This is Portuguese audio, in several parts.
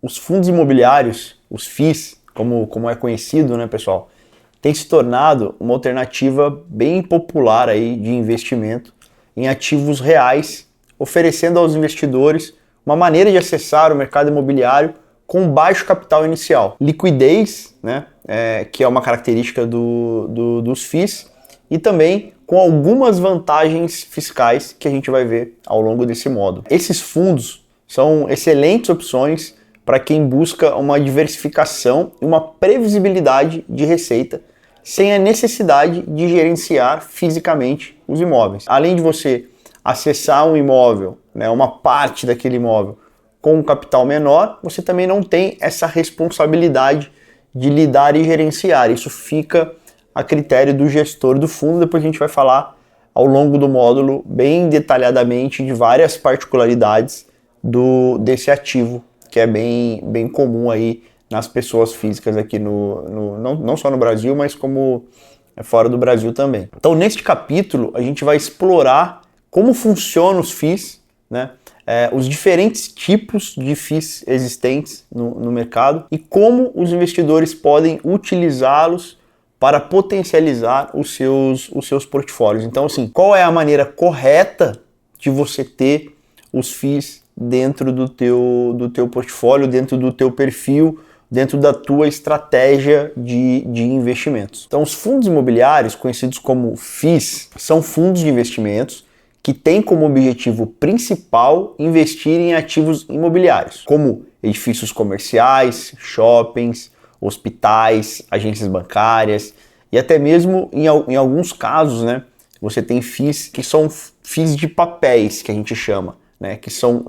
os fundos imobiliários, os FIIs, como é conhecido, né, pessoal, tem se tornado uma alternativa bem popular aí de investimento em ativos reais, oferecendo aos investidores uma maneira de acessar o mercado imobiliário com baixo capital inicial. Liquidez, né, que é uma característica dos FIIs, e também com algumas vantagens fiscais que a gente vai ver ao longo desse módulo. Esses fundos são excelentes opções para quem busca uma diversificação e uma previsibilidade de receita sem a necessidade de gerenciar fisicamente os imóveis. Além de você acessar um imóvel, né, uma parte daquele imóvel com um capital menor, você também não tem essa responsabilidade de lidar e gerenciar. Isso fica a critério do gestor do fundo. Depois a gente vai falar ao longo do módulo bem detalhadamente de várias particularidades desse ativo, que é bem comum aí nas pessoas físicas aqui não só no Brasil, mas como fora do Brasil também. Então, neste capítulo, a gente vai explorar como funcionam os FIIs, né? Os diferentes tipos de FIIs existentes no mercado e como os investidores podem utilizá-los para potencializar os seus portfólios. Então, assim, qual é a maneira correta de você ter os FIIs dentro do teu portfólio, dentro do teu perfil, dentro da tua estratégia de investimentos. Então, os fundos imobiliários, conhecidos como FIIs, são fundos de investimentos que têm como objetivo principal investir em ativos imobiliários, como edifícios comerciais, shoppings, hospitais, agências bancárias e até mesmo em alguns casos, né, você tem FIIs que são FIIs de papéis, que a gente chama, né, que são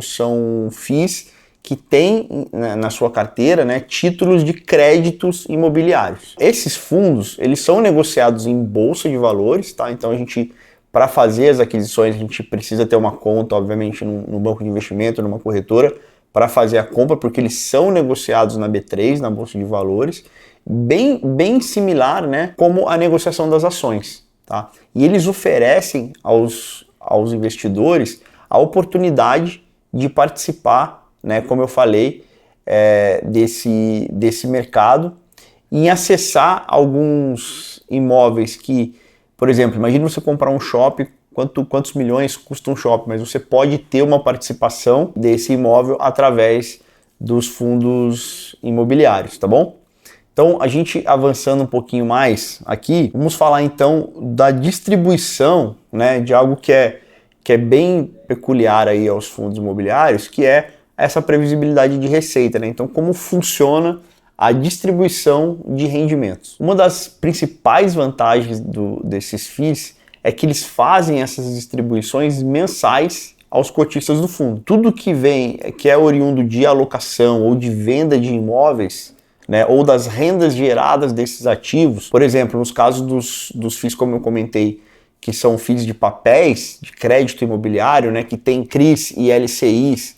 FIIs que têm na sua carteira, né, títulos de créditos imobiliários. Esses fundos, eles são negociados em bolsa de valores, tá? Então para fazer as aquisições, a gente precisa ter uma conta, obviamente, no banco de investimento, numa corretora, para fazer a compra, porque eles são negociados na B3, na bolsa de valores, bem similar, né, como a negociação das ações, tá? E eles oferecem aos investidores a oportunidade de participar, né, como eu falei, desse mercado e acessar alguns imóveis que, por exemplo, imagine você comprar um shopping, quantos milhões custa um shopping, mas você pode ter uma participação desse imóvel através dos fundos imobiliários, tá bom? Então, a gente avançando um pouquinho mais aqui, vamos falar então da distribuição, né, de algo que é bem peculiar aí aos fundos imobiliários, que é essa previsibilidade de receita, né? Então, como funciona a distribuição de rendimentos. Uma das principais vantagens desses FIIs é que eles fazem essas distribuições mensais aos cotistas do fundo. Tudo que é oriundo de alocação ou de venda de imóveis, né, ou das rendas geradas desses ativos, por exemplo, nos casos dos FIIs, como eu comentei, que são FIIs de papéis, de crédito imobiliário, né, que tem CRIs e LCIs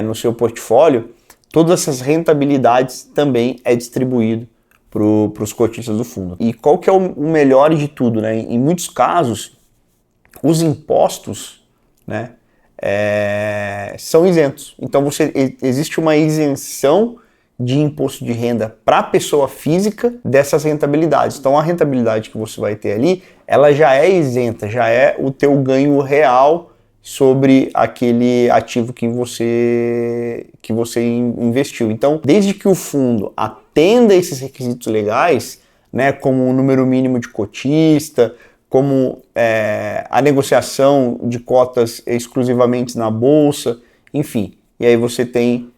no seu portfólio, todas essas rentabilidades também é distribuído para os cotistas do fundo. E qual que é o melhor de tudo, né? Em muitos casos, os impostos, né, são isentos. Então existe uma isenção de imposto de renda para a pessoa física dessas rentabilidades. Então a rentabilidade que você vai ter ali, ela já é isenta, já é o teu ganho real sobre aquele ativo que você investiu. Então, desde que o fundo atenda esses requisitos legais, né, como o número mínimo de cotista, como a negociação de cotas exclusivamente na bolsa, enfim, e aí você tem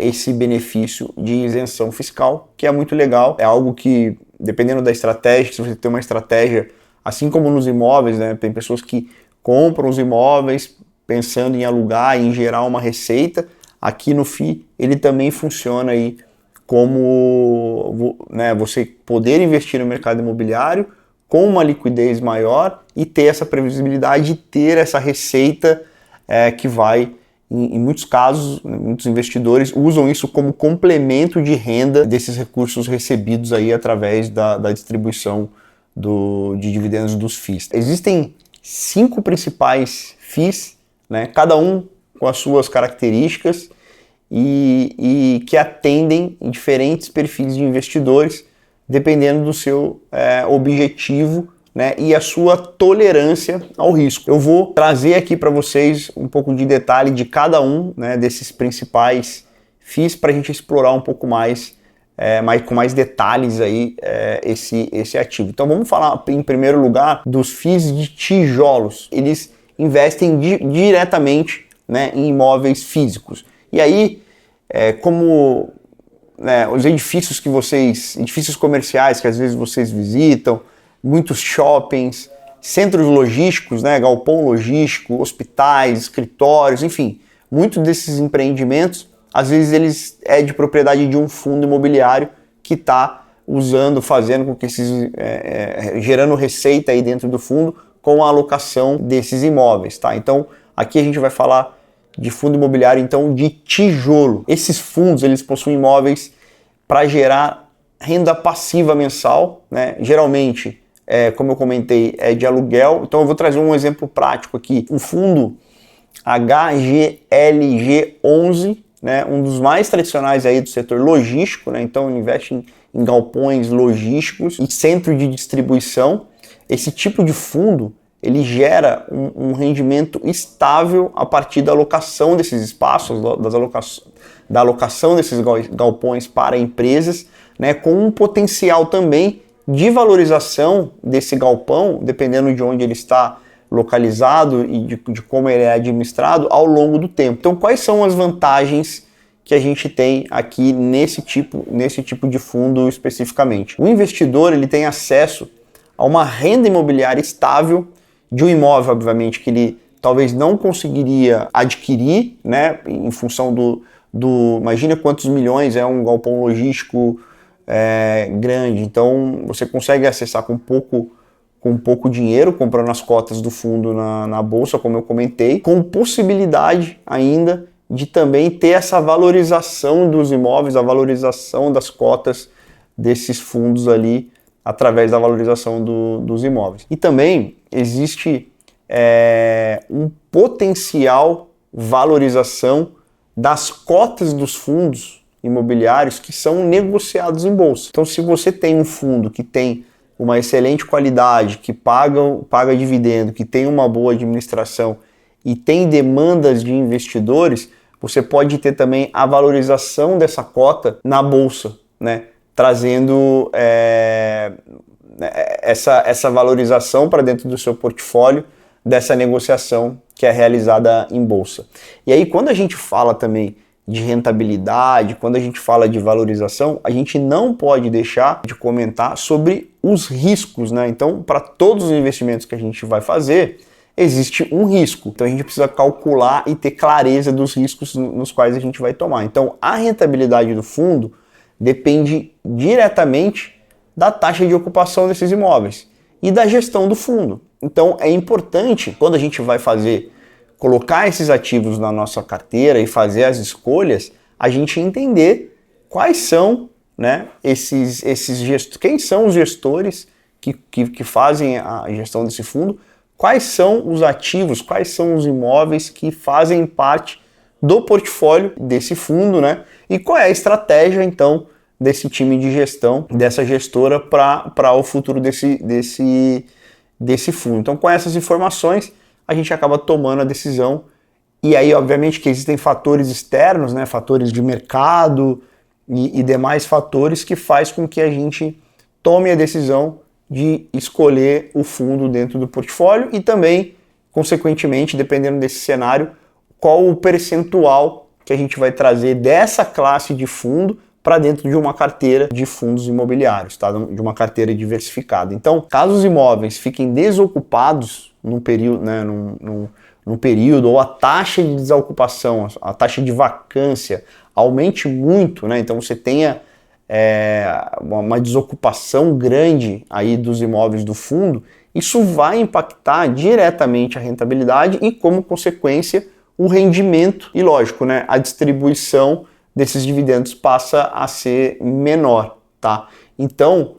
esse benefício de isenção fiscal, que é muito legal, é algo que, dependendo da estratégia, se você tem uma estratégia, assim como nos imóveis, né, tem pessoas que compram os imóveis pensando em alugar e em gerar uma receita. Aqui no FII ele também funciona aí como, né, você poder investir no mercado imobiliário com uma liquidez maior e ter essa previsibilidade e ter essa receita que vai, em muitos casos, muitos investidores usam isso como complemento de renda desses recursos recebidos aí através da distribuição de dividendos dos FIIs. Existem 5 principais FIIs, né, cada um com as suas características e que atendem em diferentes perfis de investidores, dependendo do seu objetivo, né, e a sua tolerância ao risco. Eu vou trazer aqui para vocês um pouco de detalhe de cada um, né, desses principais FIIs para a gente explorar um pouco mais, com mais detalhes aí esse ativo. Então vamos falar em primeiro lugar dos FIIs de tijolos. Eles investem diretamente, né, em imóveis físicos. E aí, como os edifícios edifícios comerciais que às vezes vocês visitam, muitos shoppings, centros logísticos, né, galpão logístico, hospitais, escritórios, enfim, muitos desses empreendimentos, às vezes eles de propriedade de um fundo imobiliário que está fazendo com que gerando receita aí dentro do fundo com a alocação desses imóveis, tá? Então, aqui a gente vai falar de fundo imobiliário, então, de tijolo. Esses fundos, eles possuem imóveis para gerar renda passiva mensal, né? Geralmente, como eu comentei, é de aluguel. Então, eu vou trazer um exemplo prático aqui. O fundo HGLG11, né? Um dos mais tradicionais aí do setor logístico, né? Então, investe em galpões logísticos e centro de distribuição. Esse tipo de fundo, ele gera um rendimento estável a partir da alocação desses espaços, da alocação desses galpões para empresas, né, com um potencial também de valorização desse galpão, dependendo de onde ele está localizado e de como ele é administrado ao longo do tempo. Então, quais são as vantagens que a gente tem aqui nesse tipo de fundo especificamente? O investidor, ele tem acesso a uma renda imobiliária estável de um imóvel, obviamente, que ele talvez não conseguiria adquirir, né, em função imagina quantos milhões é um galpão logístico grande. Então, você consegue acessar com pouco dinheiro, comprando as cotas do fundo na bolsa, como eu comentei, com possibilidade ainda de também ter essa valorização dos imóveis, a valorização das cotas desses fundos ali, através da valorização dos imóveis. E também existe um potencial valorização das cotas dos fundos imobiliários que são negociados em bolsa. Então, se você tem um fundo que tem uma excelente qualidade, que paga dividendo, que tem uma boa administração e tem demandas de investidores, você pode ter também a valorização dessa cota na bolsa, né? Trazendo essa valorização para dentro do seu portfólio dessa negociação que é realizada em bolsa. E aí, quando a gente fala também de rentabilidade, quando a gente fala de valorização, a gente não pode deixar de comentar sobre os riscos, né? Então, para todos os investimentos que a gente vai fazer, existe um risco. Então, a gente precisa calcular e ter clareza dos riscos nos quais a gente vai tomar. Então, a rentabilidade do fundo depende diretamente da taxa de ocupação desses imóveis e da gestão do fundo. Então é importante, quando a gente vai colocar esses ativos na nossa carteira e fazer as escolhas, a gente entender quais são, né, quem são os gestores que fazem a gestão desse fundo, quais são os ativos, quais são os imóveis que fazem parte do portfólio desse fundo, né? E qual é a estratégia, então, desse time de gestão, dessa gestora para o futuro desse fundo. Então, com essas informações, a gente acaba tomando a decisão. E aí, obviamente, que existem fatores externos, né? Fatores de mercado e demais fatores que faz com que a gente tome a decisão de escolher o fundo dentro do portfólio e também, consequentemente, dependendo desse cenário, qual o percentual que a gente vai trazer dessa classe de fundo para dentro de uma carteira de fundos imobiliários, tá? De uma carteira diversificada. Então, caso os imóveis fiquem desocupados num período, né, num período, ou a taxa de desocupação, a taxa de vacância aumente muito, né? Então você tenha uma desocupação grande aí dos imóveis do fundo, isso vai impactar diretamente a rentabilidade e, como consequência, o rendimento e, lógico, né, a distribuição desses dividendos passa a ser menor, tá? Então,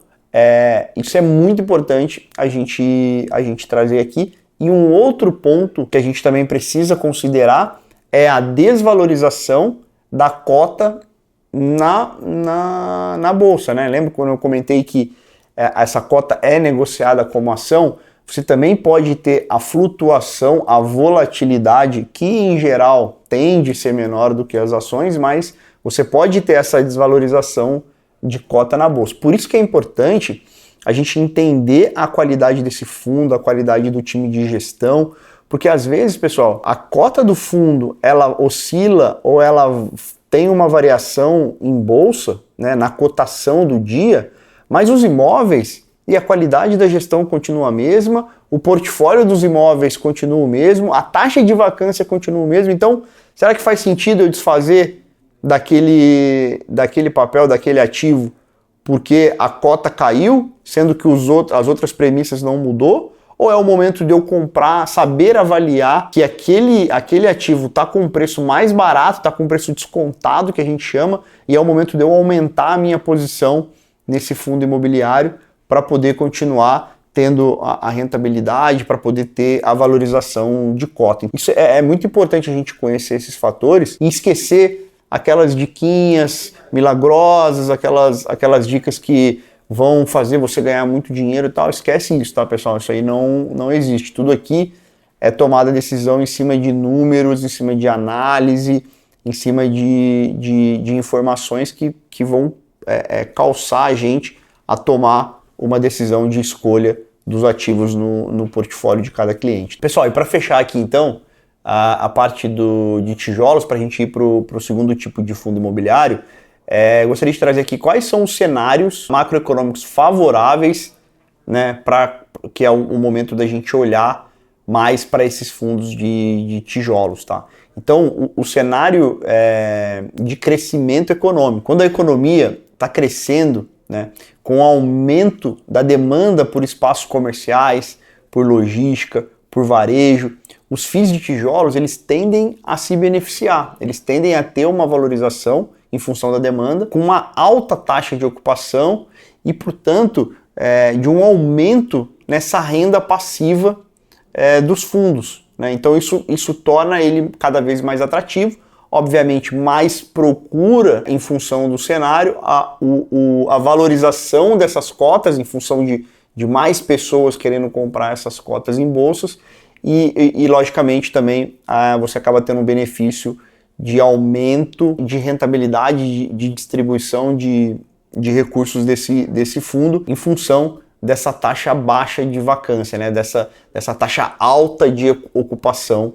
isso é muito importante a gente trazer aqui. E um outro ponto que a gente também precisa considerar é a desvalorização da cota na bolsa, né? Lembra quando eu comentei que essa cota é negociada como ação? Você também pode ter a flutuação, a volatilidade, que em geral tende a ser menor do que as ações, mas você pode ter essa desvalorização de cota na bolsa. Por isso que é importante a gente entender a qualidade desse fundo, a qualidade do time de gestão, porque às vezes, pessoal, a cota do fundo ela oscila ou ela tem uma variação em bolsa, né, na cotação do dia, mas os imóveis e a qualidade da gestão continua a mesma, o portfólio dos imóveis continua o mesmo, a taxa de vacância continua o mesmo. Então, será que faz sentido eu desfazer daquele papel, daquele ativo, porque a cota caiu, sendo que as outras premissas não mudou? Ou é o momento de eu comprar, saber avaliar que aquele ativo está com um preço mais barato, está com um preço descontado, que a gente chama, e é o momento de eu aumentar a minha posição nesse fundo imobiliário para poder continuar tendo a rentabilidade, para poder ter a valorização de cota. Isso é muito importante a gente conhecer esses fatores e esquecer aquelas diquinhas milagrosas, aquelas dicas que vão fazer você ganhar muito dinheiro e tal. Esquece isso, tá, pessoal? Isso aí não existe. Tudo aqui é tomada decisão em cima de números, em cima de análise, em cima de informações que vão calçar a gente a tomar uma decisão de escolha dos ativos no portfólio de cada cliente. Pessoal, e para fechar aqui então, a parte de tijolos, para a gente ir para o segundo tipo de fundo imobiliário, gostaria de trazer aqui quais são os cenários macroeconômicos favoráveis, né, que é o momento da gente olhar mais para esses fundos de tijolos, tá? Então, o cenário de crescimento econômico, quando a economia está crescendo, né, com o aumento da demanda por espaços comerciais, por logística, por varejo, os FIIs de tijolos eles tendem a se beneficiar, eles tendem a ter uma valorização em função da demanda, com uma alta taxa de ocupação e, portanto, de um aumento nessa renda passiva dos fundos, né? Então isso torna ele cada vez mais atrativo. Obviamente, mais procura em função do cenário, a valorização dessas cotas em função de mais pessoas querendo comprar essas cotas em bolsas e logicamente, também você acaba tendo um benefício de aumento de rentabilidade, de distribuição de recursos desse fundo em função dessa taxa baixa de vacância, né? dessa taxa alta de ocupação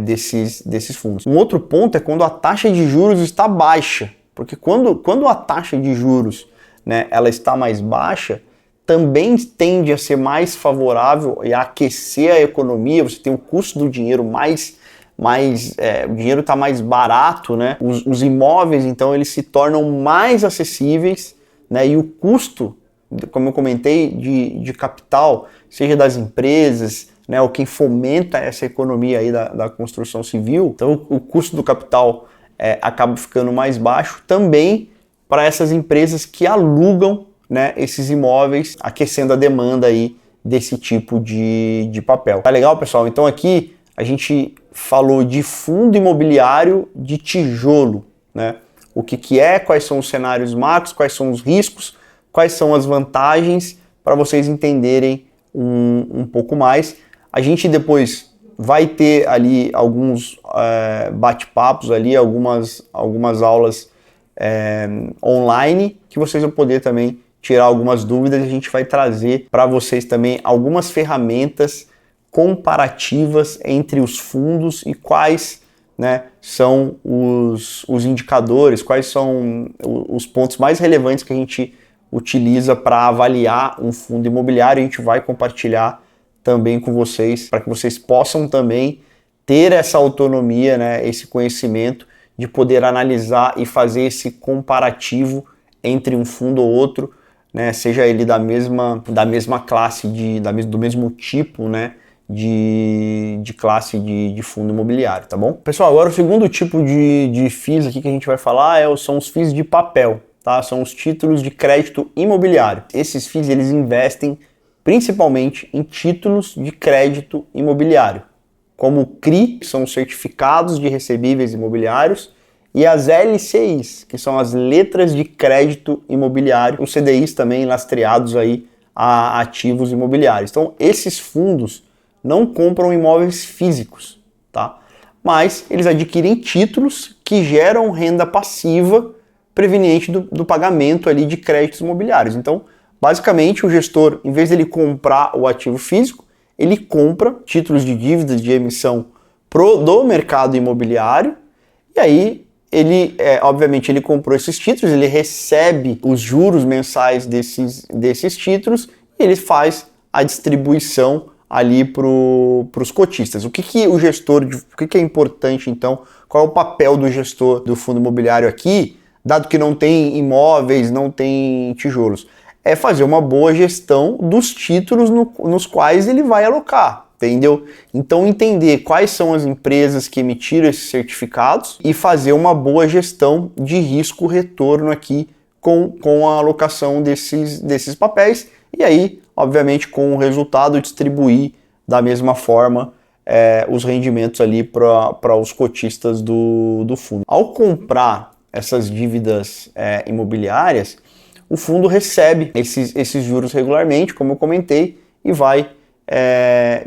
desses fundos. Um outro ponto é quando a taxa de juros está baixa, porque quando a taxa de juros, né, ela está mais baixa, também tende a ser mais favorável e a aquecer a economia. Você tem o custo do dinheiro o dinheiro está mais barato, né? Os imóveis, então, eles se tornam mais acessíveis, né? E o custo, como eu comentei, de capital, seja das empresas, né, ou quem fomenta essa economia aí da construção civil, então o custo do capital acaba ficando mais baixo também para essas empresas que alugam, né, esses imóveis, aquecendo a demanda aí desse tipo de papel. Tá legal, pessoal? Então aqui a gente falou de fundo imobiliário de tijolo, né? O que é, quais são os cenários macros, quais são os riscos, quais são as vantagens, para vocês entenderem um pouco mais. A gente depois vai ter ali alguns bate-papos ali, algumas aulas online, que vocês vão poder também tirar algumas dúvidas. A gente vai trazer para vocês também algumas ferramentas comparativas entre os fundos e quais, né, são os indicadores, quais são os pontos mais relevantes que a gente utiliza para avaliar um fundo imobiliário. A gente vai compartilhar também com vocês, para que vocês possam também ter essa autonomia, né, esse conhecimento de poder analisar e fazer esse comparativo entre um fundo ou outro, né, seja ele da mesma classe, do mesmo tipo, né, de classe de fundo imobiliário, tá bom? Pessoal, agora o segundo tipo de FIIs aqui que a gente vai falar são os FIIs de papel, tá? São os títulos de crédito imobiliário. Esses FIIs, eles investem principalmente em títulos de crédito imobiliário, como o CRI, que são os certificados de recebíveis imobiliários, e as LCIs, que são as letras de crédito imobiliário, os CDIs também lastreados aí a ativos imobiliários. Então, esses fundos não compram imóveis físicos, tá? Mas eles adquirem títulos que geram renda passiva preveniente do pagamento ali de créditos imobiliários. Então, basicamente, o gestor, em vez de ele comprar o ativo físico, ele compra títulos de dívidas de emissão do mercado imobiliário, e aí ele, obviamente, ele comprou esses títulos, ele recebe os juros mensais desses títulos e ele faz a distribuição ali para os cotistas. O que o gestor, o que é importante então, qual é o papel do gestor do fundo imobiliário aqui, dado que não tem imóveis, não tem tijolos? É fazer uma boa gestão dos títulos nos quais ele vai alocar, entendeu? Então entender quais são as empresas que emitiram esses certificados e fazer uma boa gestão de risco-retorno aqui com a alocação desses papéis e aí, obviamente, com o resultado distribuir da mesma forma os rendimentos ali para os cotistas do fundo. Ao comprar essas dívidas imobiliárias, o fundo recebe esses juros regularmente, como eu comentei, e vai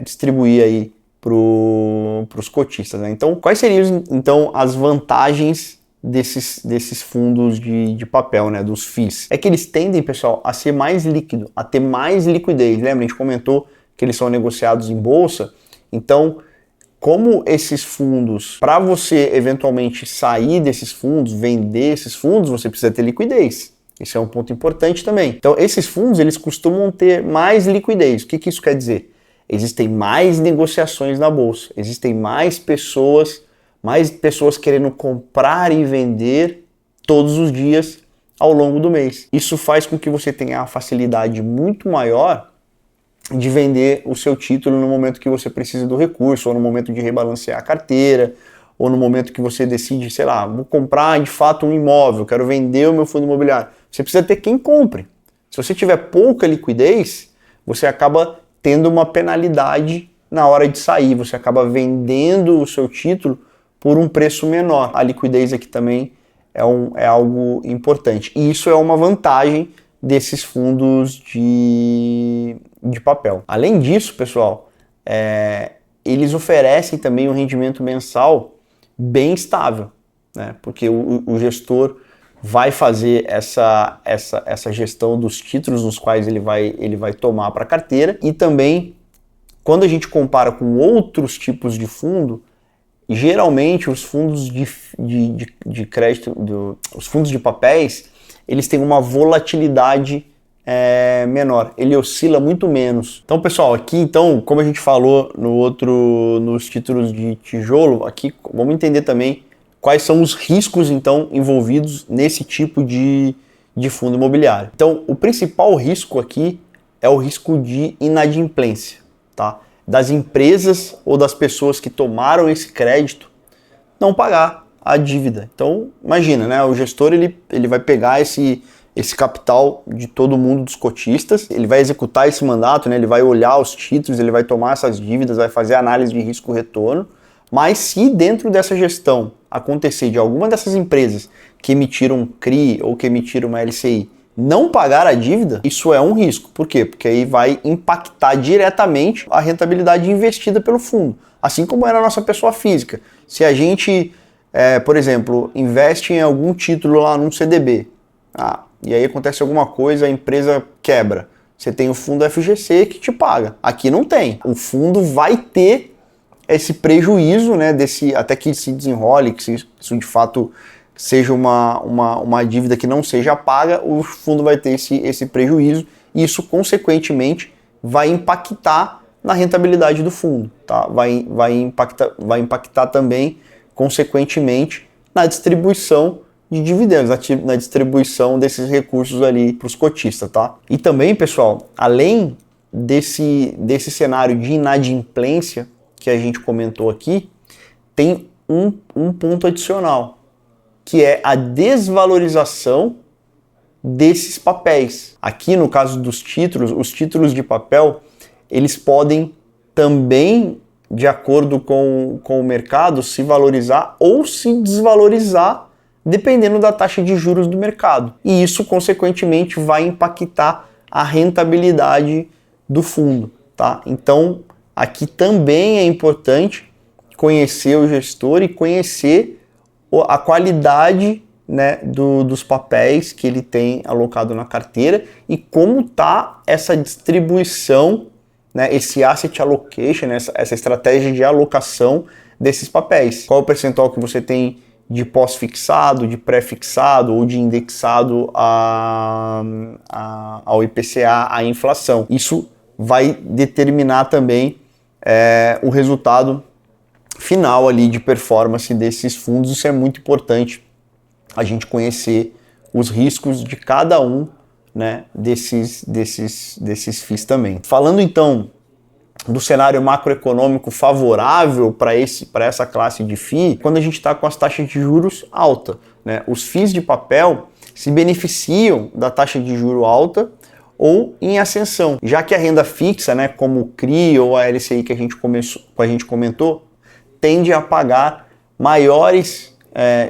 distribuir aí para os cotistas, né? Então, quais seriam então as vantagens desses fundos de papel, né, dos FIIs? É que eles tendem, pessoal, a ser mais líquido, a ter mais liquidez. Lembra? A gente comentou que eles são negociados em bolsa. Então, como esses fundos, para você eventualmente sair desses fundos, vender esses fundos, você precisa ter liquidez. Esse é um ponto importante também. Então, esses fundos, eles costumam ter mais liquidez. O que isso quer dizer? Existem mais negociações na bolsa, existem mais pessoas querendo comprar e vender todos os dias ao longo do mês. Isso faz com que você tenha a facilidade muito maior de vender o seu título no momento que você precisa do recurso, ou no momento de rebalancear a carteira, ou no momento que você decide, sei lá, vou comprar de fato um imóvel, quero vender o meu fundo imobiliário. Você precisa ter quem compre. Se você tiver pouca liquidez, você acaba tendo uma penalidade na hora de sair, você acaba vendendo o seu título por um preço menor. A liquidez aqui também é algo importante. E isso é uma vantagem desses fundos de papel. Além disso, pessoal, eles oferecem também um rendimento mensal bem estável, né? Porque o gestor vai fazer essa gestão dos títulos nos quais ele vai tomar para a carteira, e também, quando a gente compara com outros tipos de fundo, geralmente os fundos de crédito, os fundos de papéis, eles têm uma volatilidade menor, ele oscila muito menos. Então, pessoal, aqui, então, como a gente falou nos títulos de tijolo, aqui vamos entender também quais são os riscos, então, envolvidos nesse tipo de fundo imobiliário. Então, o principal risco aqui é o risco de inadimplência, tá? Das empresas ou das pessoas que tomaram esse crédito não pagar a dívida. Então, imagina, né? O gestor ele vai pegar esse capital de todo mundo, dos cotistas, ele vai executar esse mandato, né? Ele vai olhar os títulos, ele vai tomar essas dívidas, vai fazer análise de risco-retorno, mas se dentro dessa gestão acontecer de alguma dessas empresas que emitiram um CRI ou que emitiram uma LCI não pagar a dívida, isso é um risco. Por quê? Porque aí vai impactar diretamente a rentabilidade investida pelo fundo, assim como era a nossa pessoa física. Se a gente, por exemplo, investe em algum título lá num CDB, e aí acontece alguma coisa, a empresa quebra, você tem o fundo FGC que te paga. Aqui não tem. O fundo vai ter esse prejuízo, né, até que se desenrole, que isso de fato seja uma dívida que não seja paga, o fundo vai ter esse prejuízo, e isso, consequentemente, vai impactar na rentabilidade do fundo, tá? Vai impactar também, consequentemente, na distribuição de dividendos, na distribuição desses recursos ali para os cotistas, tá? E também, pessoal, além desse cenário de inadimplência que a gente comentou aqui, tem um ponto adicional, que é a desvalorização desses papéis. Aqui, no caso dos títulos, os títulos de papel, eles podem também, de acordo com o mercado, se valorizar ou se desvalorizar dependendo da taxa de juros do mercado. E isso, consequentemente, vai impactar a rentabilidade do fundo, tá? Então, aqui também é importante conhecer o gestor e conhecer a qualidade, né, dos papéis que ele tem alocado na carteira e como está essa distribuição, né, esse asset allocation, essa estratégia de alocação desses papéis. Qual o percentual que você tem de pós-fixado, de pré-fixado ou de indexado ao IPCA, à inflação. Isso vai determinar também o resultado final ali de performance desses fundos. Isso é muito importante, a gente conhecer os riscos de cada um, né, desses FIIs também. Falando então do cenário macroeconômico favorável para essa classe de FII, quando a gente está com as taxas de juros altas, né, os FIIs de papel se beneficiam da taxa de juro alta ou em ascensão, já que a renda fixa, né, como o CRI ou a LCI que a gente comentou, tende a pagar maiores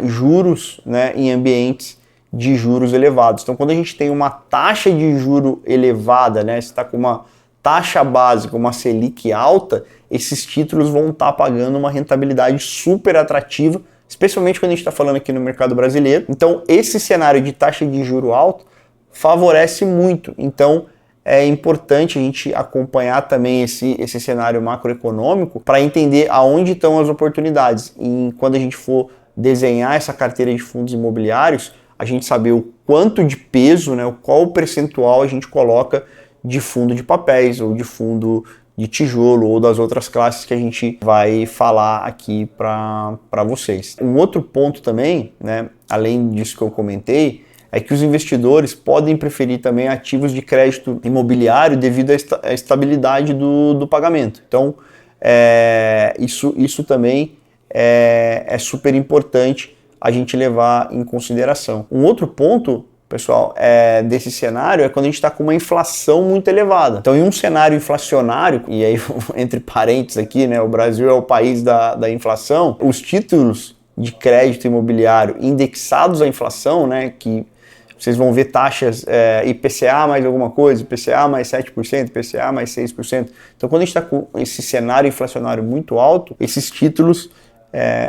juros, né, em ambientes de juros elevados. Então, quando a gente tem uma taxa de juro elevada, né, você está com uma taxa básica, uma Selic alta, esses títulos vão estar pagando uma rentabilidade super atrativa, especialmente quando a gente está falando aqui no mercado brasileiro. Então, esse cenário de taxa de juro alto favorece muito. Então, é importante a gente acompanhar também esse cenário macroeconômico para entender aonde estão as oportunidades. E quando a gente for desenhar essa carteira de fundos imobiliários, a gente saber o quanto de peso, né, qual o percentual a gente coloca de fundo de papéis ou de fundo de tijolo ou das outras classes que a gente vai falar aqui para vocês. Um outro ponto também, né, além disso que eu comentei, é que os investidores podem preferir também ativos de crédito imobiliário devido à estabilidade do pagamento. Então, isso também é super importante a gente levar em consideração. Um outro ponto, pessoal, desse cenário é quando a gente está com uma inflação muito elevada. Então, em um cenário inflacionário, e aí entre parênteses aqui, né, o Brasil é o país da inflação, os títulos de crédito imobiliário indexados à inflação, né, que vocês vão ver taxas IPCA mais alguma coisa, IPCA mais 7%, IPCA mais 6%. Então, quando a gente está com esse cenário inflacionário muito alto, esses títulos,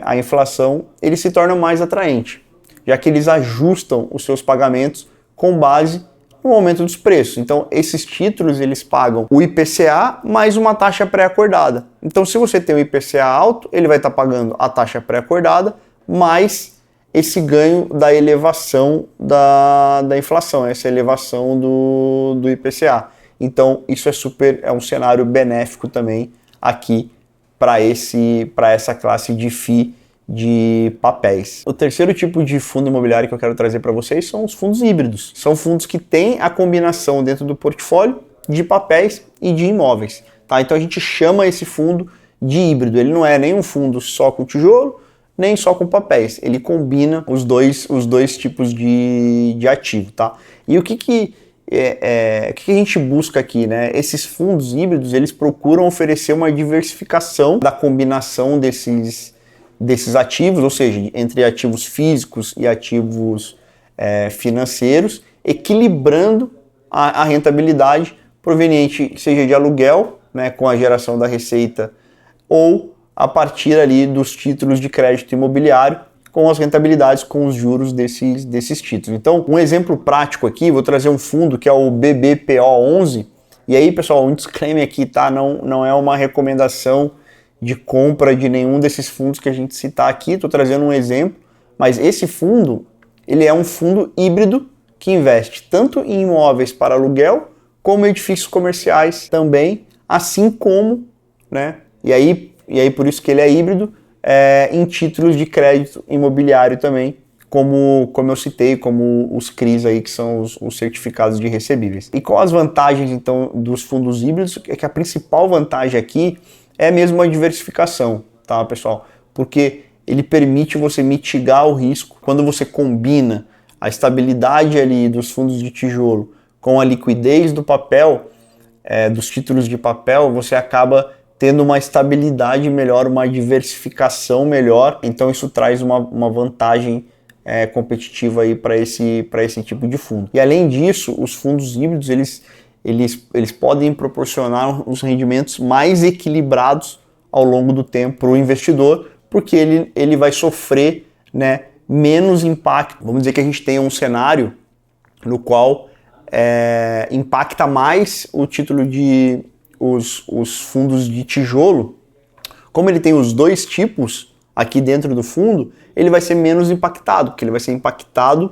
a inflação, eles se tornam mais atraentes, já que eles ajustam os seus pagamentos com base no aumento dos preços. Então, esses títulos, eles pagam o IPCA mais uma taxa pré-acordada. Então, se você tem o IPCA alto, ele vai estar pagando a taxa pré-acordada mais esse ganho da elevação da inflação, essa elevação do IPCA. Então, isso é um cenário benéfico também aqui para essa classe de FII de papéis. O terceiro tipo de fundo imobiliário que eu quero trazer para vocês são os fundos híbridos. São fundos que têm a combinação dentro do portfólio de papéis e de imóveis. Tá? Então a gente chama esse fundo de híbrido. Ele não é nem um fundo só com tijolo, nem só com papéis. Ele combina os dois tipos de ativo. Tá? E o que a gente busca aqui, né? Esses fundos híbridos, eles procuram oferecer uma diversificação da combinação desses ativos, ou seja, entre ativos físicos e ativos financeiros, equilibrando a rentabilidade proveniente, seja de aluguel, né, com a geração da receita, ou a partir ali dos títulos de crédito imobiliário, com as rentabilidades, com os juros desses títulos. Então, um exemplo prático aqui, vou trazer um fundo que é o BBPO11, e aí, pessoal, um disclaimer aqui, tá? Não é uma recomendação de compra de nenhum desses fundos que a gente citar aqui, estou trazendo um exemplo, mas esse fundo, ele é um fundo híbrido que investe tanto em imóveis para aluguel, como edifícios comerciais também, assim como, né, e aí por isso que ele é híbrido, em títulos de crédito imobiliário também, como eu citei, como os CRIs aí, que são os certificados de recebíveis. E quais as vantagens, então, dos fundos híbridos? É que a principal vantagem aqui é mesmo a diversificação, tá, pessoal? Porque ele permite você mitigar o risco quando você combina a estabilidade ali dos fundos de tijolo com a liquidez do papel, dos títulos de papel, você acaba tendo uma estabilidade melhor, uma diversificação melhor. Então isso traz uma vantagem competitiva aí para esse tipo de fundo. E além disso, os fundos híbridos eles podem proporcionar uns rendimentos mais equilibrados ao longo do tempo para o investidor, porque ele vai sofrer, né, menos impacto. Vamos dizer que a gente tem um cenário no qual impacta mais o título de os fundos de tijolo. Como ele tem os dois tipos aqui dentro do fundo, ele vai ser menos impactado, porque ele vai ser impactado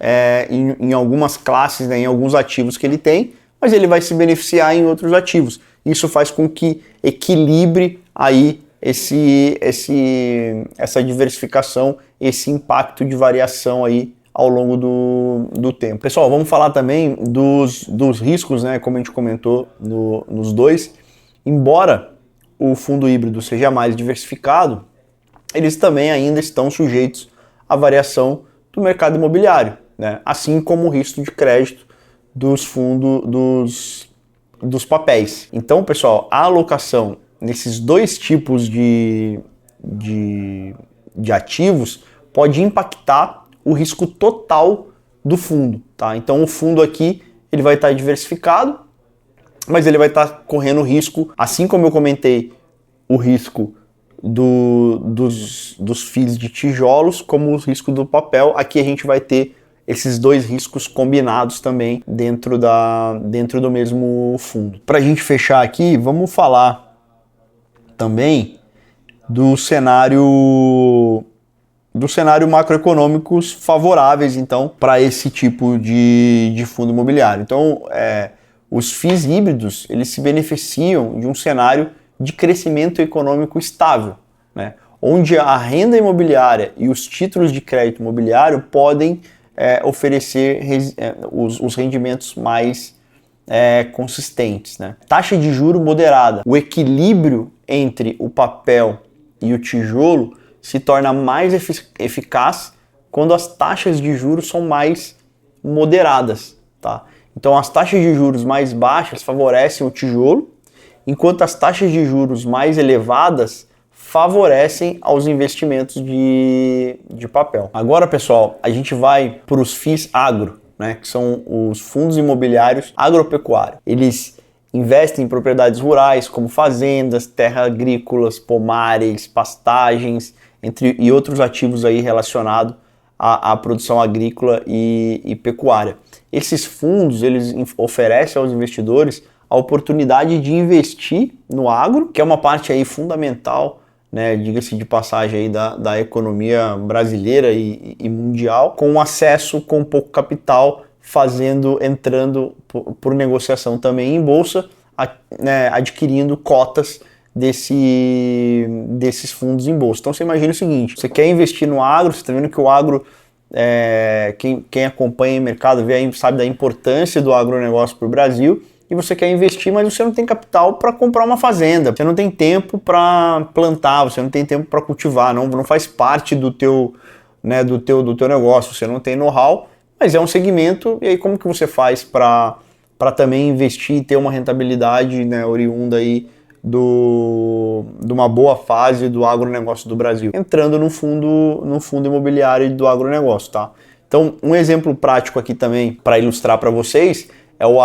em algumas classes, né, em alguns ativos que ele tem, mas ele vai se beneficiar em outros ativos. Isso faz com que equilibre aí essa diversificação, esse impacto de variação aí ao longo do tempo. Pessoal, vamos falar também dos riscos, né? Como a gente comentou nos dois. Embora o fundo híbrido seja mais diversificado, eles também ainda estão sujeitos à variação do mercado imobiliário, né? Assim como o risco de crédito dos fundos dos papéis. Então, pessoal, a alocação nesses dois tipos de ativos pode impactar o risco total do fundo, tá? Então o fundo aqui ele vai estar diversificado, mas ele vai estar correndo risco, assim como eu comentei, o risco dos FIIs de tijolos, como o risco do papel. Aqui a gente vai ter esses dois riscos combinados também dentro do mesmo fundo. Para a gente fechar aqui, vamos falar também do cenário macroeconômicos favoráveis, então, para esse tipo de fundo imobiliário. Então, os FIIs híbridos, eles se beneficiam de um cenário de crescimento econômico estável, né? Onde a renda imobiliária e os títulos de crédito imobiliário podem oferecer os rendimentos mais consistentes, né? Taxa de juro moderada. O equilíbrio entre o papel e o tijolo se torna mais eficaz quando as taxas de juros são mais moderadas, tá? Então as taxas de juros mais baixas favorecem o tijolo, enquanto as taxas de juros mais elevadas favorecem aos investimentos de papel. Agora, pessoal, a gente vai para os FIIs agro, né, que são os fundos imobiliários agropecuários. Eles investem em propriedades rurais, como fazendas, terras agrícolas, pomares, pastagens, e outros ativos aí relacionados à produção agrícola e pecuária. Esses fundos, eles oferecem aos investidores a oportunidade de investir no agro, que é uma parte aí fundamental, né, diga-se de passagem aí da economia brasileira e mundial, com acesso com pouco capital, entrando por negociação também em bolsa, né, adquirindo cotas desses fundos em bolsa. Então você imagina o seguinte: você quer investir no agro, você está vendo que o agro, quem acompanha o mercado sabe da importância do agronegócio para o Brasil, e você quer investir, mas você não tem capital para comprar uma fazenda, você não tem tempo para plantar, você não tem tempo para cultivar, não faz parte do teu negócio, você não tem know-how, mas é um segmento. E aí como que você faz para também investir e ter uma rentabilidade, né, oriunda aí de uma boa fase do agronegócio do Brasil? Entrando no fundo imobiliário do agronegócio, tá? Então, um exemplo prático aqui também para ilustrar para vocês é o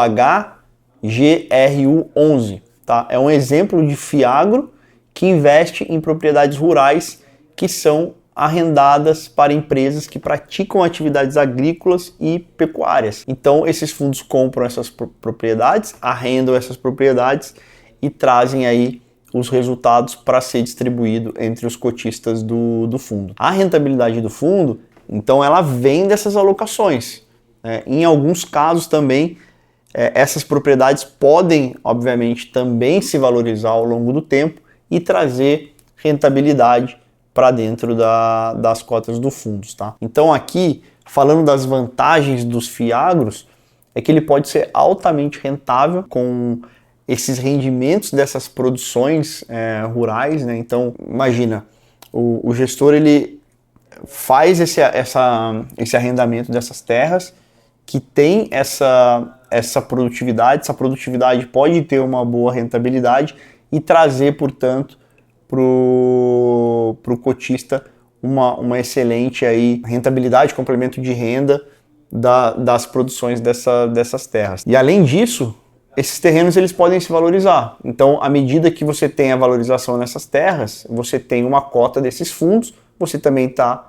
HGRU11, tá? É um exemplo de FII agro que investe em propriedades rurais que são arrendadas para empresas que praticam atividades agrícolas e pecuárias. Então, esses fundos compram essas propriedades, arrendam essas propriedades e trazem aí os resultados para ser distribuído entre os cotistas do fundo. A rentabilidade do fundo, então, ela vem dessas alocações, né? Em alguns casos também, essas propriedades podem, obviamente, também se valorizar ao longo do tempo e trazer rentabilidade para dentro das cotas do fundo, tá? Então aqui, falando das vantagens dos FII agros, é que ele pode ser altamente rentável com esses rendimentos dessas produções rurais, né? Então, imagina, o gestor ele faz esse arrendamento dessas terras que tem essa produtividade pode ter uma boa rentabilidade e trazer, portanto, para o cotista uma excelente aí rentabilidade, complemento de renda das produções dessas terras. E além disso, esses terrenos eles podem se valorizar. Então, à medida que você tem a valorização nessas terras, você tem uma cota desses fundos, você também está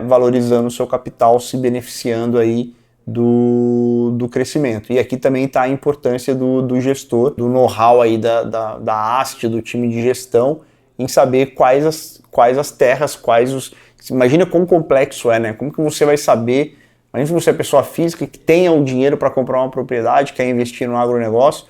valorizando o seu capital, se beneficiando aí do crescimento. E aqui também está a importância do gestor, do know-how aí da haste, do time de gestão, em saber quais as terras, Imagina quão complexo é, né? Como que você vai saber, imagina se você é pessoa física que tenha o dinheiro para comprar uma propriedade, quer investir no agronegócio,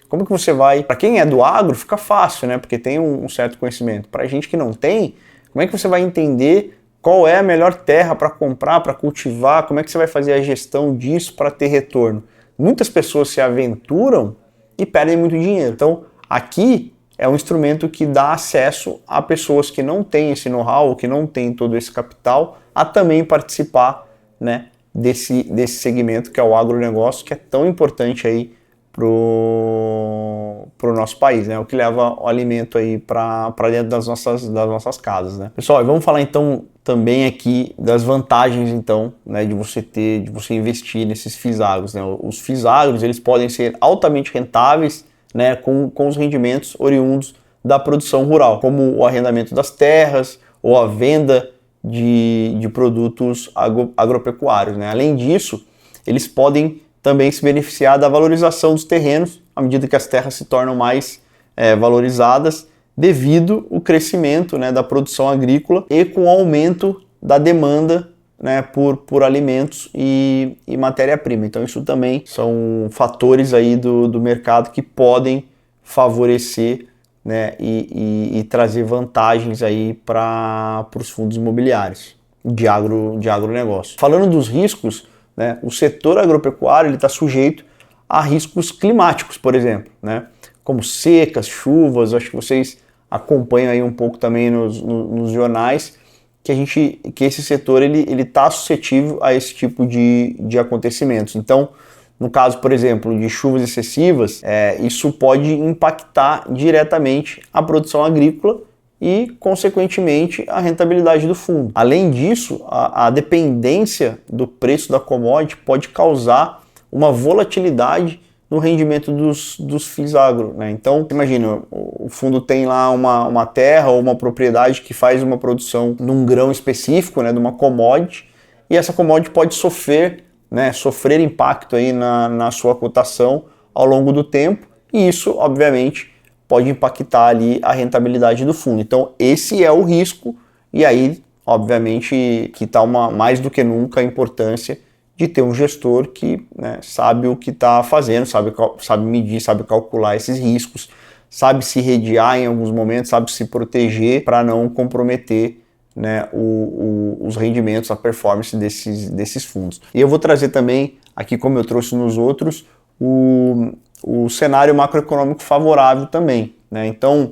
como que você vai... Para quem é do agro, fica fácil, né? Porque tem um certo conhecimento. Para gente que não tem, como é que você vai entender qual é a melhor terra para comprar, para cultivar, como é que você vai fazer a gestão disso para ter retorno? Muitas pessoas se aventuram e perdem muito dinheiro. Então, aqui é um instrumento que dá acesso a pessoas que não têm esse know-how, que não têm todo esse capital, a também participar, né, desse segmento que é o agronegócio, que é tão importante aí pro nosso país, né? O que leva o alimento aí para dentro das nossas casas, né? Pessoal, vamos falar então também aqui das vantagens então, né, de você investir nesses FIIs agros, né? Os FIIs agros, eles podem ser altamente rentáveis, né, com os rendimentos oriundos da produção rural, como o arrendamento das terras ou a venda de produtos agropecuários, né? Além disso, eles podem também se beneficiar da valorização dos terrenos à medida que as terras se tornam mais valorizadas devido ao crescimento, né, da produção agrícola e com o aumento da demanda, né, por alimentos e matéria-prima. Então isso também são fatores aí do mercado que podem favorecer, né, e trazer vantagens aí para os fundos imobiliários de agronegócio. Falando dos riscos, né, o setor agropecuário está sujeito a riscos climáticos, por exemplo, né, como secas, chuvas. Acho que vocês acompanham aí um pouco também nos jornais que esse setor ele está suscetível a esse tipo de acontecimentos. Então, no caso, por exemplo, de chuvas excessivas, isso pode impactar diretamente a produção agrícola e, consequentemente, a rentabilidade do fundo. Além disso, a dependência do preço da commodity pode causar uma volatilidade no rendimento dos FIIs agro, né? Então, imagina, o fundo tem lá uma terra ou uma propriedade que faz uma produção num grão específico, né, de uma commodity, e essa commodity pode sofrer impacto aí na sua cotação ao longo do tempo, e isso, obviamente, pode impactar ali a rentabilidade do fundo. Então, esse é o risco, e aí, obviamente, que está mais do que nunca a importância de ter um gestor que, né, sabe o que está fazendo, sabe medir, sabe calcular esses riscos, sabe se redear em alguns momentos, sabe se proteger para não comprometer, né, os rendimentos, a performance desses fundos. E eu vou trazer também, aqui como eu trouxe nos outros, o cenário macroeconômico favorável também, né? Então,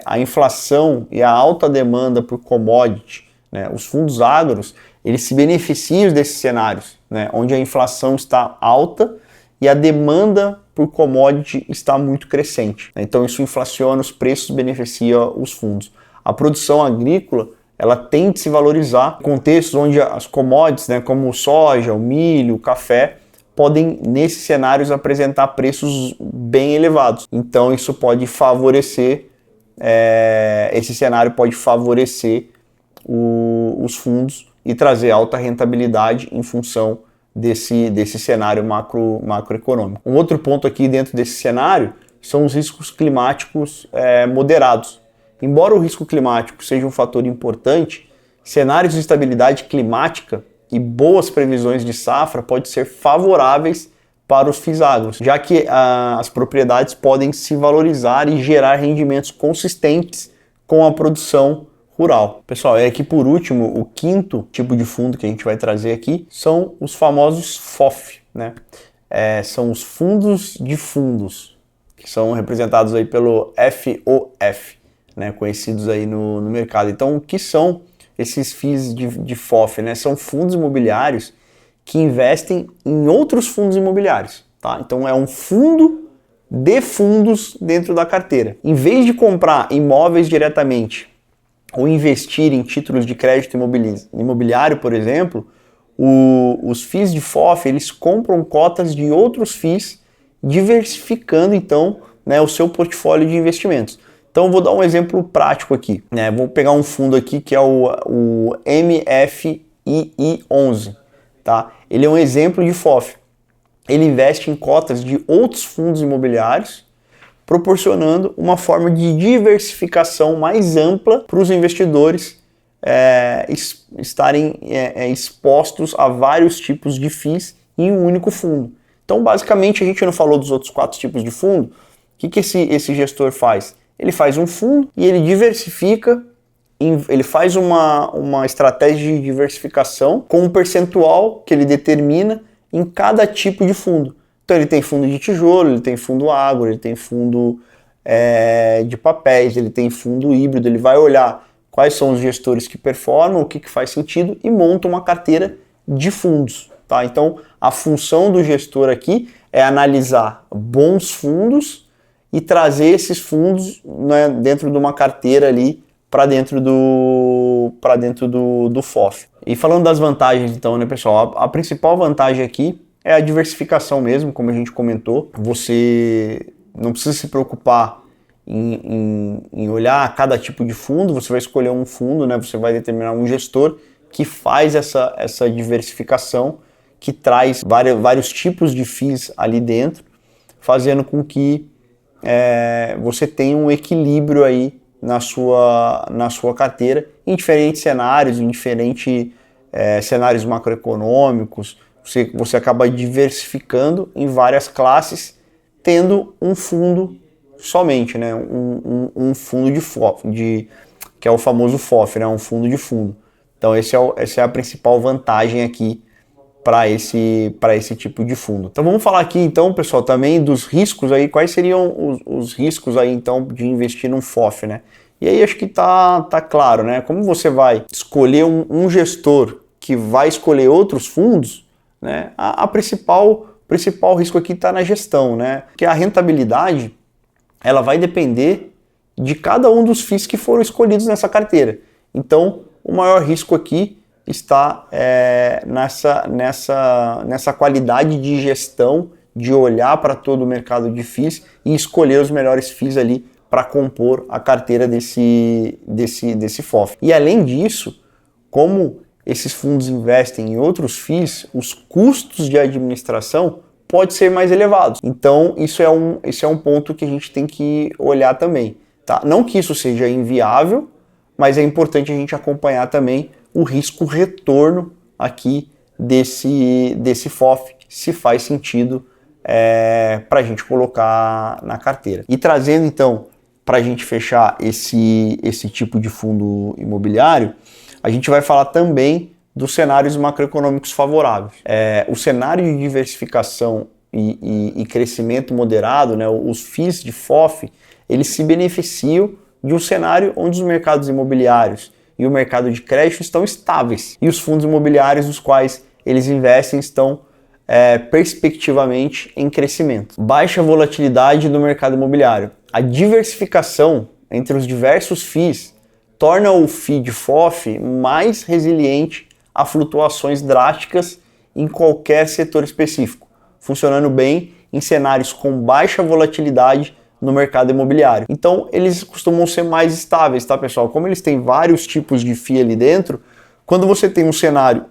a inflação e a alta demanda por commodity, né, os fundos agros, eles se beneficiam desses cenários, né, onde a inflação está alta e a demanda por commodity está muito crescente. Então isso inflaciona os preços, beneficia os fundos. A produção agrícola, ela tende a se valorizar em contextos onde as commodities, né, como o soja, o milho, o café, podem, nesses cenários, apresentar preços bem elevados. Então isso pode favorecer, esse cenário pode favorecer os fundos e trazer alta rentabilidade em função desse cenário macroeconômico. Um outro ponto aqui dentro desse cenário são os riscos climáticos moderados. Embora o risco climático seja um fator importante, cenários de estabilidade climática e boas previsões de safra podem ser favoráveis para os FIIs agros, já que as propriedades podem se valorizar e gerar rendimentos consistentes com a produção rural. Pessoal, aqui por último, o quinto tipo de fundo que a gente vai trazer aqui são os famosos FOF, né? São os fundos de fundos, que são representados aí pelo FOF, né? Conhecidos aí no mercado. Então, o que são esses FIIs de FOF, né? São fundos imobiliários que investem em outros fundos imobiliários, tá? Então, é um fundo de fundos dentro da carteira. Em vez de comprar imóveis diretamente ou investir em títulos de crédito imobiliário, por exemplo, os FIIs de FOF, eles compram cotas de outros FIIs, diversificando então, né, o seu portfólio de investimentos. Então eu vou dar um exemplo prático aqui, né? Vou pegar um fundo aqui que é o MFII11, tá? Ele é um exemplo de FOF. Ele investe em cotas de outros fundos imobiliários, proporcionando uma forma de diversificação mais ampla para os investidores estarem expostos a vários tipos de FIIs em um único fundo. Então, basicamente, a gente não falou dos outros 4 tipos de fundo. O que esse gestor faz? Ele faz um fundo e ele diversifica, ele faz uma estratégia de diversificação com um percentual que ele determina em cada tipo de fundo. Então ele tem fundo de tijolo, ele tem fundo agro, ele tem fundo de papéis, ele tem fundo híbrido, ele vai olhar quais são os gestores que performam, o que faz sentido e monta uma carteira de fundos. Tá? Então a função do gestor aqui é analisar bons fundos e trazer esses fundos, né, dentro de uma carteira ali para dentro do FOF. E falando das vantagens então, né, pessoal, a principal vantagem aqui é a diversificação mesmo, como a gente comentou. Você não precisa se preocupar em olhar cada tipo de fundo, você vai escolher um fundo, né, você vai determinar um gestor que faz essa diversificação, que traz vários tipos de FIIs ali dentro, fazendo com que você tenha um equilíbrio aí na sua carteira, em diferentes cenários, em diferentes cenários macroeconômicos. Você acaba diversificando em várias classes, tendo um fundo somente, né? um fundo de FOF, que é o famoso FOF, né? Um fundo de fundo. Então essa é a principal vantagem aqui para esse tipo de fundo. Então vamos falar aqui então, pessoal, também dos riscos aí, quais seriam os riscos aí então de investir num FOF, né? E aí acho que tá claro, né? Como você vai escolher um gestor que vai escolher outros fundos, né? O principal risco aqui está na gestão, né? Porque a rentabilidade ela vai depender de cada um dos FIIs que foram escolhidos nessa carteira. Então o maior risco aqui está nessa qualidade de gestão, de olhar para todo o mercado de FIIs e escolher os melhores FIIs ali para compor a carteira desse FOF. E além disso, como esses fundos investem em outros FIIs, os custos de administração podem ser mais elevados. Então isso é um ponto que a gente tem que olhar também. Tá? Não que isso seja inviável, mas é importante a gente acompanhar também o risco-retorno aqui desse FOF, se faz sentido para a gente colocar na carteira. E trazendo então, para a gente fechar esse tipo de fundo imobiliário, a gente vai falar também dos cenários macroeconômicos favoráveis. O cenário de diversificação e crescimento moderado, né, os FIIs de FOF, eles se beneficiam de um cenário onde os mercados imobiliários e o mercado de crédito estão estáveis e os fundos imobiliários nos quais eles investem estão perspectivamente em crescimento. Baixa volatilidade do mercado imobiliário. A diversificação entre os diversos FIIs torna o FII de FOF mais resiliente a flutuações drásticas em qualquer setor específico, funcionando bem em cenários com baixa volatilidade no mercado imobiliário. Então, eles costumam ser mais estáveis, tá, pessoal? Como eles têm vários tipos de FII ali dentro, quando você tem um cenário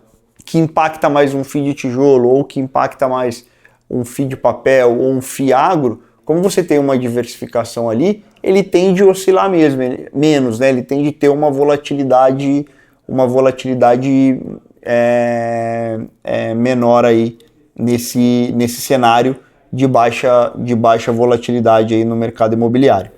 que impacta mais um FII de tijolo ou que impacta mais um FII de papel ou um FII agro, como você tem uma diversificação ali, ele tende a oscilar menos, né? Ele tende a ter uma volatilidade menor aí nesse cenário de baixa volatilidade aí no mercado imobiliário.